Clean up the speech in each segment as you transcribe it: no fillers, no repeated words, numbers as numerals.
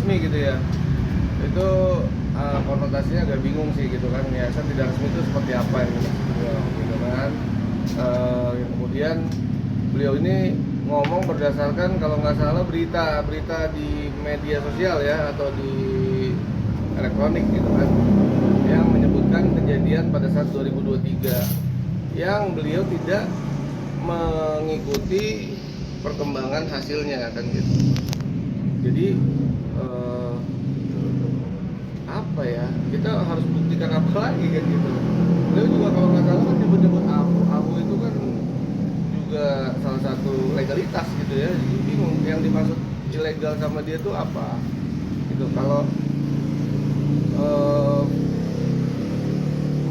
resmi gitu ya, itu konotasinya agak bingung sih gitu kan. Yayasan tidak resmi itu seperti apa yang gitu kan. Yang kemudian beliau ini ngomong berdasarkan kalau nggak salah berita di media sosial ya, atau di elektronik gitu kan, yang menyebutkan kejadian pada saat 2023 yang beliau tidak mengikuti perkembangan hasilnya kan gitu. Jadi apa ya, kita harus buktikan apa lagi kan gitu. Beliau juga kalau nggak salah kan nyebut-nyebut AHU itu kan juga salah satu legalitas gitu ya. Jadi bingung yang dimaksud ilegal sama dia tuh apa gitu. Kalau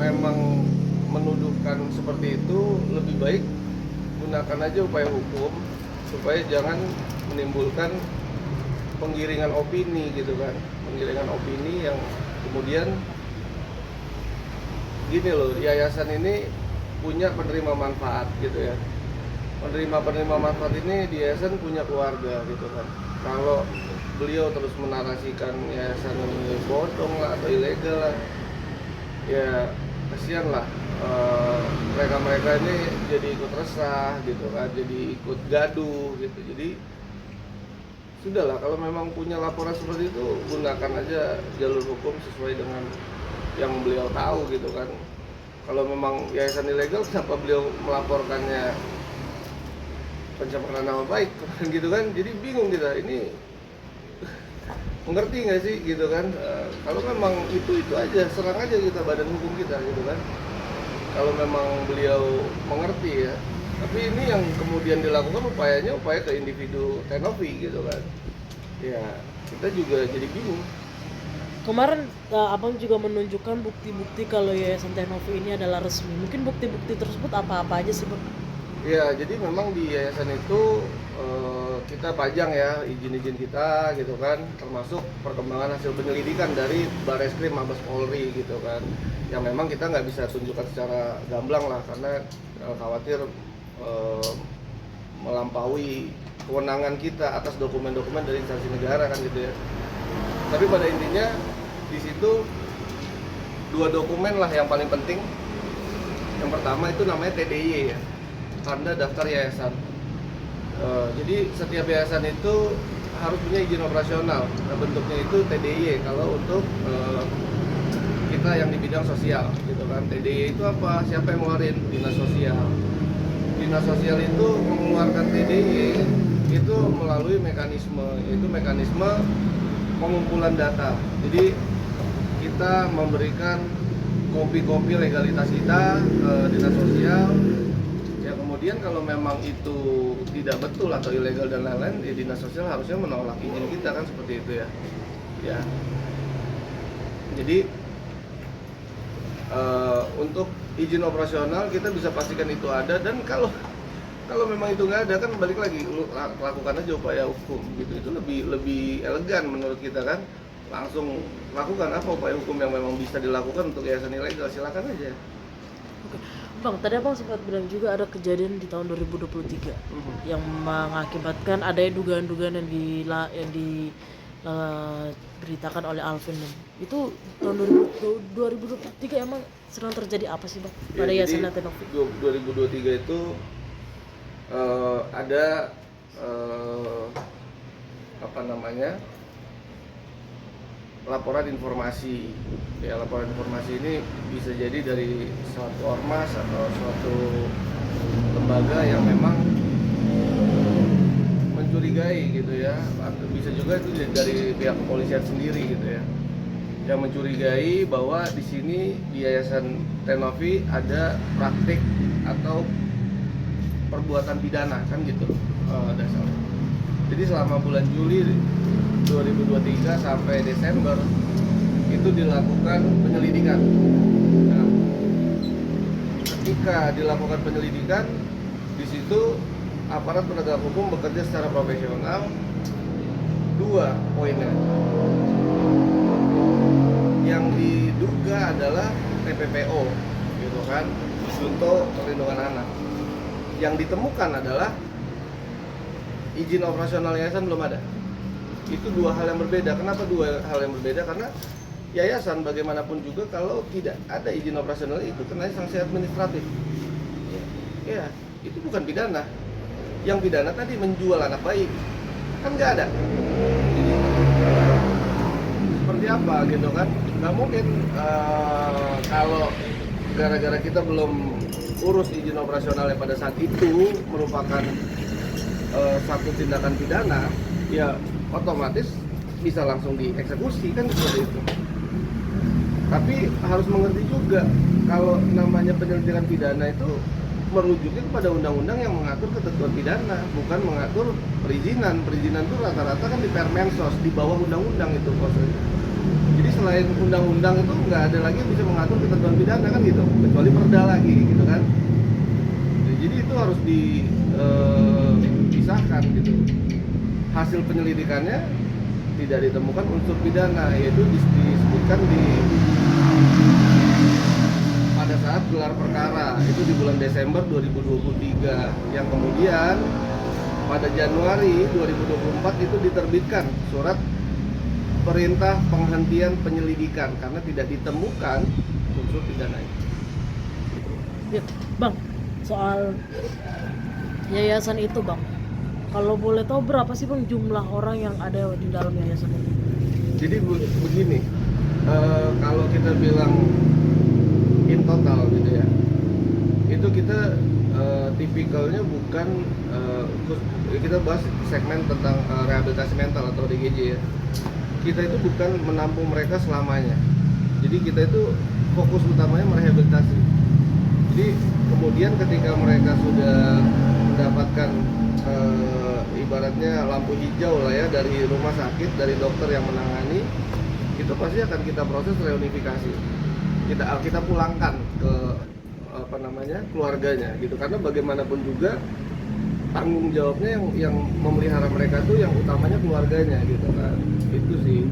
memang menuduhkan seperti itu, lebih baik gunakan aja upaya hukum supaya jangan menimbulkan penggiringan opini gitu kan, penggiringan opini yang kemudian gini loh, yayasan ini punya penerima manfaat gitu ya. Penerima manfaat ini di yayasan punya keluarga gitu kan. Kalau beliau terus menarasikan yayasan ini bodong lah atau ilegal lah, ya kasihan lah, mereka ini jadi ikut resah gitu kan, jadi ikut gaduh gitu. Jadi sudahlah, kalau memang punya laporan seperti itu, gunakan aja jalur hukum sesuai dengan yang beliau tahu gitu kan. Kalau memang yayasan ilegal, kenapa beliau melaporkannya pencemaran nama baik gitu kan. Jadi bingung kita ini, mengerti nggak sih gitu kan. Kalau memang itu aja, serang aja kita badan hukum kita gitu kan, kalau memang beliau mengerti ya. Tapi ini yang kemudian dilakukan upaya ke individu Tenovi gitu kan. Ya kita juga jadi bingung. Kemarin abang juga menunjukkan bukti-bukti kalau Yayasan Tenovi ini adalah resmi. Mungkin bukti-bukti tersebut apa-apa aja sih bang? Ya, jadi memang di yayasan itu kita pajang ya izin-izin kita gitu kan, termasuk perkembangan hasil penyelidikan dari Bareskrim Mabes Polri gitu kan, yang memang kita nggak bisa tunjukkan secara gamblang lah, karena khawatir melampaui kewenangan kita atas dokumen-dokumen dari instansi negara kan gitu ya. Tapi pada intinya di situ dua dokumen lah yang paling penting. Yang pertama itu namanya TDY ya, tanda daftar yayasan. Jadi setiap yayasan itu harus punya izin operasional. Nah, bentuknya itu TDY kalau untuk kita yang di bidang sosial gitu kan. TDY itu apa? Siapa yang ngeluarin? Dinas Sosial. Dinas Sosial itu mengeluarkan TDY itu melalui mekanisme, yaitu mekanisme pengumpulan data. Jadi kita memberikan kopi-kopi legalitas kita ke Dinas Sosial. Ya kemudian kalau memang itu tidak betul atau ilegal dan lain-lain, ya Dinas Sosial harusnya menolak izin kita kan, seperti itu ya. Ya. Jadi untuk izin operasional kita bisa pastikan itu ada, dan kalau memang itu nggak ada kan balik lagi, lakukan aja upaya hukum gitu. Itu lebih elegan menurut kita kan. Langsung lakukan apa upaya hukum yang memang bisa dilakukan untuk yayasan ilegal, silakan aja. Oke. Bang, tadi abang sempat bilang juga ada kejadian di tahun 2023 yang mengakibatkan adanya dugaan-dugaan yang diberitakan oleh Alvin. Itu tahun 2023 emang sedang terjadi apa sih bang pada Yayasan Tenovi? 2023 itu ada apa namanya, laporan informasi. Ya, laporan informasi ini bisa jadi dari suatu ormas atau suatu lembaga yang memang mencurigai gitu ya. Bisa juga itu dari pihak kepolisian sendiri gitu ya, yang mencurigai bahwa di sini di Yayasan Tenovi ada praktik atau perbuatan pidana kan gitu dasarnya. Jadi selama bulan Juli 2023 sampai Desember itu dilakukan penyelidikan. Nah, ketika dilakukan penyelidikan, di situ aparat penegak hukum bekerja secara profesional. Dua poinnya, yang diduga adalah TPPO gitu kan, untuk perlindungan anak. Yang ditemukan adalah izin operasional yayasan belum ada. Itu dua hal yang berbeda. Kenapa dua hal yang berbeda? Karena yayasan bagaimanapun juga kalau tidak ada izin operasional itu kena sanksi administratif. Ya, itu bukan pidana. Yang pidana tadi menjual anak bayi, kan nggak ada. Jadi, seperti apa gitu kan? Nggak mungkin kalau gara-gara kita belum urus izin operasionalnya pada saat itu merupakan satu tindakan pidana, ya otomatis bisa langsung dieksekusi kan seperti itu. Tapi harus mengerti juga kalau namanya penyelidikan pidana itu merujuknya kepada undang-undang yang mengatur ketentuan pidana, bukan mengatur perizinan. Perizinan itu rata-rata kan di Permensos, di bawah undang-undang itu prosesnya. Jadi selain undang-undang itu nggak ada lagi yang bisa mengatur ketentuan pidana kan gitu, kecuali perda lagi gitu kan. Jadi itu harus dipisahkan gitu. Hasil penyelidikannya tidak ditemukan unsur pidana, yaitu disebutkan pada saat gelar perkara itu di bulan Desember 2023, yang kemudian pada Januari 2024 itu diterbitkan surat perintah penghentian penyelidikan karena tidak ditemukan unsur pidana itu. Ya, Bang, soal yayasan itu Bang, kalau boleh tahu berapa sih Bang jumlah orang yang ada di dalam yayasan itu? Jadi begini, kalau kita bilang in total gitu ya, itu kita tipikalnya bukan kita bahas segmen tentang rehabilitasi mental atau DGJ ya. Kita itu bukan menampung mereka selamanya. Jadi kita itu fokus utamanya merehabilitasi. Jadi kemudian ketika mereka sudah mendapatkan ibaratnya lampu hijau lah ya dari rumah sakit, dari dokter yang menangani, itu pasti akan kita proses reunifikasi. Kita pulangkan ke keluarganya gitu, karena bagaimanapun juga tanggung jawabnya yang memelihara mereka tuh yang utamanya keluarganya gitu kan. Itu sih.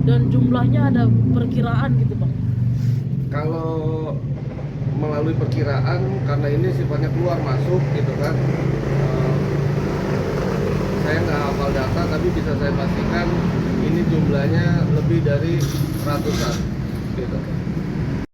Dan jumlahnya ada perkiraan gitu Bang? Kalau melalui perkiraan, karena ini sifatnya keluar masuk gitu kan, saya nggak hafal data tapi bisa saya pastikan ini jumlahnya lebih dari ratusan gitu.